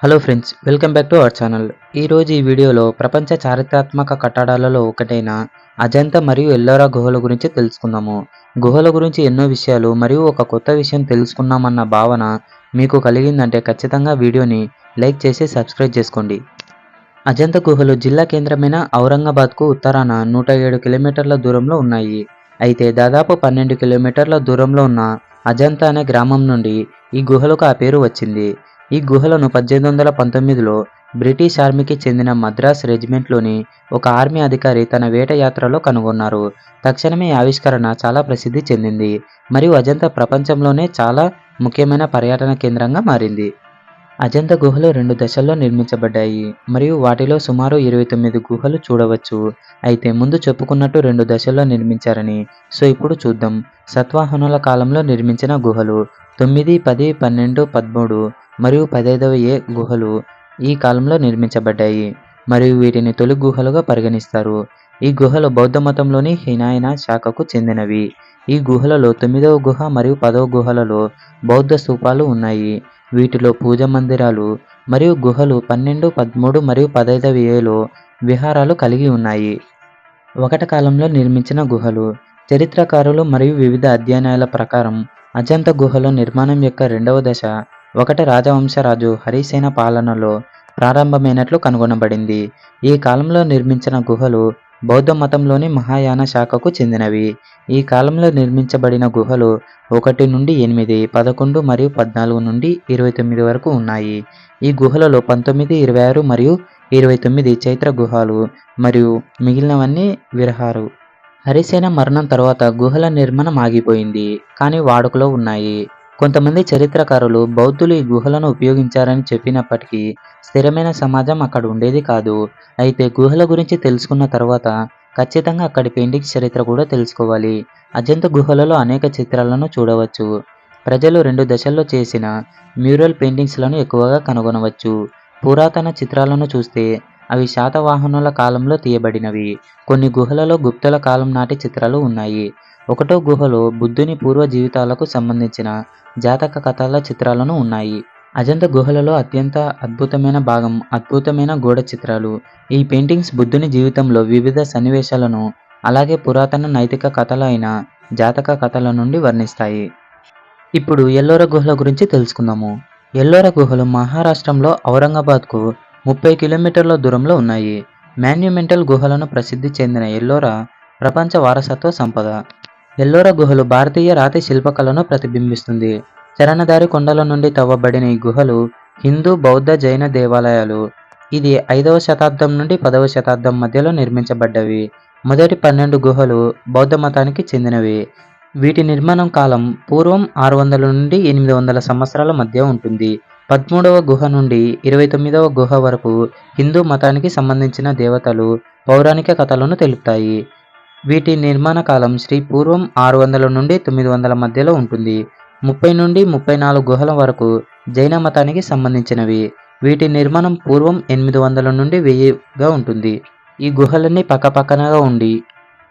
Hello friends, welcome back to our channel. ఈరోజు ఈ వీడియోలో ప్రపంచ చారిత్రాత్మక కట్టడాలలో ఒకటైన అజంతా మరియు ఎల్లోరా గుహల గురించి తెలుసుకుందాము. గుహల గురించి ఎన్నో విషయాలు మరియు ఒక కొత్త విషయం తెలుసుకున్నామన్న భావన మీకు కలిగిందంటే ఖచ్చితంగా వీడియోని లైక్ చేసి సబ్స్క్రైబ్ చేసుకోండి. అజంతా గుహలు జిల్లా కేంద్రమైన ఔరంగాబాద్కు ఉత్తరాన 107 కిలోమీటర్ల దూరంలో ఉన్నాయి. అయితే దాదాపు 12 కిలోమీటర్ల దూరంలో ఉన్న అజంతా అనే గ్రామం నుండి ఈ గుహలకు ఆ పేరు వచ్చింది. ఈ గుహలను 1819లో బ్రిటిష్ ఆర్మీకి చెందిన మద్రాస్ రెజిమెంట్లోని ఒక ఆర్మీ అధికారి తన వేట యాత్రలో కనుగొన్నారు. తక్షణమే ఈ ఆవిష్కరణ చాలా ప్రసిద్ధి చెందింది మరియు అజంతా ప్రపంచంలోనే చాలా ముఖ్యమైన పర్యటన కేంద్రంగా మారింది. అజంతా గుహలు 2 దశల్లో నిర్మించబడ్డాయి మరియు వాటిలో సుమారు 29 గుహలు చూడవచ్చు. అయితే ముందు చెప్పుకున్నట్టు 2 దశల్లో నిర్మించారని. సో ఇప్పుడు చూద్దాం. సత్వాహనుల కాలంలో నిర్మించిన గుహలు 9, 10, 12, 13 మరియు 15వ గుహలు ఈ కాలంలో నిర్మించబడ్డాయి మరియు వీటిని తొలి గుహలుగా పరిగణిస్తారు. ఈ గుహలు బౌద్ధ మతంలోని హినయాన శాఖకు చెందినవి. ఈ గుహలలో 9వ గుహ మరియు 10వ గుహలలో బౌద్ధ స్తూపాలు ఉన్నాయి. వీటిలో పూజ మందిరాలు మరియు గుహలు 12, 13 మరియు 15లో విహారాలు కలిగి ఉన్నాయి. ఒకట కాలంలో నిర్మించిన గుహలు. చరిత్రకారులు మరియు వివిధ అధ్యయనాల ప్రకారం అజంతా గుహల నిర్మాణం యొక్క రెండవ దశ ఒకటి రాజవంశరాజు హరిసేన పాలనలో ప్రారంభమైనట్లు కనుగొనబడింది. ఈ కాలంలో నిర్మించిన గుహలు బౌద్ధ మతంలోని మహాయాన శాఖకు చెందినవి. ఈ కాలంలో నిర్మించబడిన గుహలు 1 నుండి 8, 11 మరియు 14 నుండి 29 వరకు ఉన్నాయి. ఈ గుహలలో 19, 26 మరియు 29 చైత్ర గుహలు మరియు మిగిలినవన్నీ విహారాలు. హరిసేన మరణం తర్వాత గుహల నిర్మాణం ఆగిపోయింది, కానీ వాడుకలో ఉన్నాయి. కొంతమంది చరిత్రకారులు బౌద్ధులు ఈ గుహలను ఉపయోగించారని చెప్పినప్పటికీ స్థిరమైన సమాజం అక్కడ ఉండేది కాదు. అయితే గుహల గురించి తెలుసుకున్న తర్వాత ఖచ్చితంగా అక్కడి పెయింటింగ్స్ చరిత్ర కూడా తెలుసుకోవాలి. అజంతా గుహలలో అనేక చిత్రాలను చూడవచ్చు. ప్రజలు 2 దశల్లో చేసిన మ్యూరల్ పెయింటింగ్స్లను ఎక్కువగా కనుగొనవచ్చు. పురాతన చిత్రాలను చూస్తే అవి శాతవాహనుల కాలంలో తీయబడినవి. కొన్ని గుహలలో గుప్తుల కాలం నాటి చిత్రాలు ఉన్నాయి. 1వ గుహలో బుద్ధుని పూర్వ జీవితాలకు సంబంధించిన జాతక కథల చిత్రాలను ఉన్నాయి. అజంతా గుహలలో అత్యంత అద్భుతమైన భాగం అద్భుతమైన గోడ చిత్రాలు. ఈ పెయింటింగ్స్ బుద్ధుని జీవితంలో వివిధ సన్నివేశాలను అలాగే పురాతన నైతిక కథలు అయిన జాతక కథల నుండి వర్ణిస్తాయి. ఇప్పుడు ఎల్లోరా గుహల గురించి తెలుసుకుందాము. ఎల్లోరా గుహలు మహారాష్ట్రంలో ఔరంగాబాద్కు 30 కిలోమీటర్ల దూరంలో ఉన్నాయి. మాన్యుమెంటల్ గుహలను ప్రసిద్ధి చెందిన ఎల్లోరా ప్రపంచ వారసత్వ సంపద. ఎల్లోరా గుహలు భారతీయ రాతి శిల్పకళను ప్రతిబింబిస్తుంది. చరణదారి కొండల నుండి తవ్వబడిన ఈ గుహలు హిందూ, బౌద్ధ, జైన దేవాలయాలు. ఇది 5వ శతాబ్దం నుండి 10వ శతాబ్దం మధ్యలో నిర్మించబడ్డవి. మొదటి 12 గుహలు బౌద్ధ మతానికి చెందినవి. వీటి నిర్మాణం కాలం పూర్వం 600 నుండి 800 సంవత్సరాల మధ్య ఉంటుంది. 13వ గుహ నుండి 29వ గుహ వరకు హిందూ మతానికి సంబంధించిన దేవతలు, పౌరాణిక కథలను తెలుపుతాయి. వీటి నిర్మాణ కాలం శ్రీ పూర్వం 600 నుండి 900 మధ్యలో ఉంటుంది. 30 నుండి 34 గుహల వరకు జైన మతానికి సంబంధించినవి. వీటి నిర్మాణం పూర్వం 800 నుండి 1000గా ఉంటుంది. ఈ గుహలన్నీ పక్కపక్కనగా ఉండి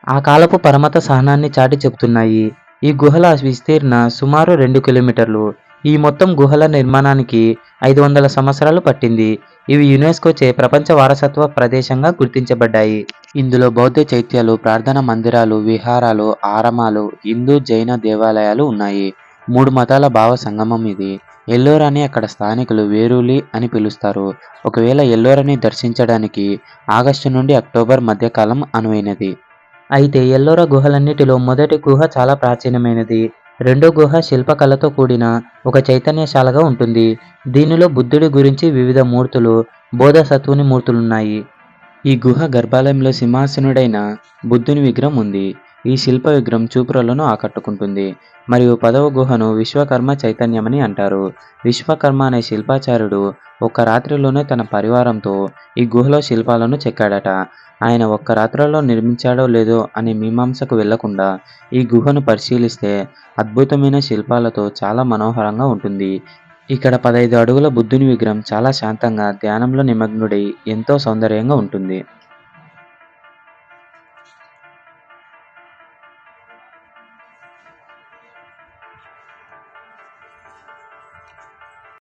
ఆ కాలపు పరమత సహనాన్ని చాటి చెబుతున్నాయి. ఈ గుహల విస్తీర్ణ సుమారు 2 కిలోమీటర్లు. ఈ మొత్తం గుహల నిర్మాణానికి 500 సంవత్సరాలు పట్టింది. ఇవి యునెస్కోచే ప్రపంచ వారసత్వ ప్రదేశంగా గుర్తించబడ్డాయి. ఇందులో బౌద్ధ చైత్యాలు, ప్రార్థనా మందిరాలు, విహారాలు, ఆరామాలు, హిందూ, జైన దేవాలయాలు ఉన్నాయి. 3 మతాల భావ సంగమం ఇది. ఎల్లోరాని అక్కడ స్థానికులు వేరులి అని పిలుస్తారు. ఒకవేళ ఎల్లోరాని దర్శించడానికి ఆగస్టు నుండి అక్టోబర్ మధ్యకాలం అనువైనది. అయితే ఎల్లోరా గుహలన్నిటిలో మొదటి గుహ చాలా ప్రాచీనమైనది. రెండో గుహ శిల్పకళతో కూడిన ఒక చైతన్యశాలగా ఉంటుంది. దీనిలో బుద్ధుడి గురించి వివిధ మూర్తులు, బోధసత్వుని మూర్తులున్నాయి. ఈ గుహ గర్భాలయంలో సింహాసనుడైన బుద్ధుని విగ్రహం ఉంది. ఈ శిల్ప విగ్రహం చూపురులను ఆకట్టుకుంటుంది. మరియు 10వ గుహను విశ్వకర్మ చైతన్యమని అంటారు. విశ్వకర్మ అనే శిల్పాచార్యుడు ఒక్క రాత్రిలోనే తన పరివారంతో ఈ గుహలో శిల్పాలను చెక్కాడట. ఆయన ఒక్క రాత్రిలో నిర్మించాడో లేదో అనే మీమాంసకు వెళ్లకుండా ఈ గుహను పరిశీలిస్తే అద్భుతమైన శిల్పాలతో చాలా మనోహరంగా ఉంటుంది. ఇక్కడ 15 అడుగుల బుద్ధుని విగ్రహం చాలా శాంతంగా ధ్యానంలో నిమగ్నుడై ఎంతో సౌందర్యంగా ఉంటుంది.